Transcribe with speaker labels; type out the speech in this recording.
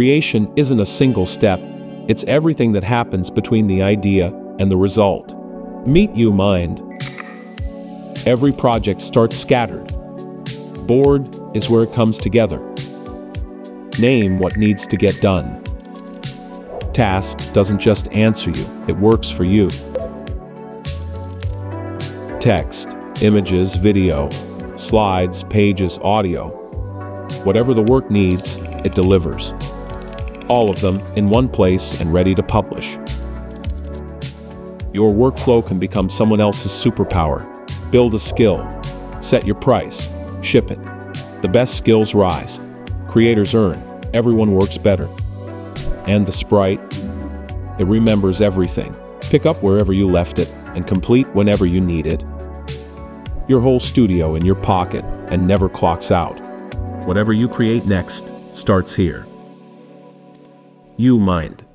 Speaker 1: Creation isn't a single step, it's everything that happens between the idea and the result. Meet YouMind. Every project starts scattered. Board is where it comes together. Name what needs to get done. Task doesn't just answer you, it works for you. Text, images, video, slides, pages, audio. Whatever the work needs, it delivers. All of them in one place and ready to publish. Your workflow can become someone else's superpower. Build a skill. Set your price. Ship it. The best skills rise. Creators earn. Everyone works better. And the Sprite? It remembers everything. Pick up wherever you left it and complete whenever you need it. Your whole studio in your pocket and never clocks out. Whatever you create next starts here. YouMind.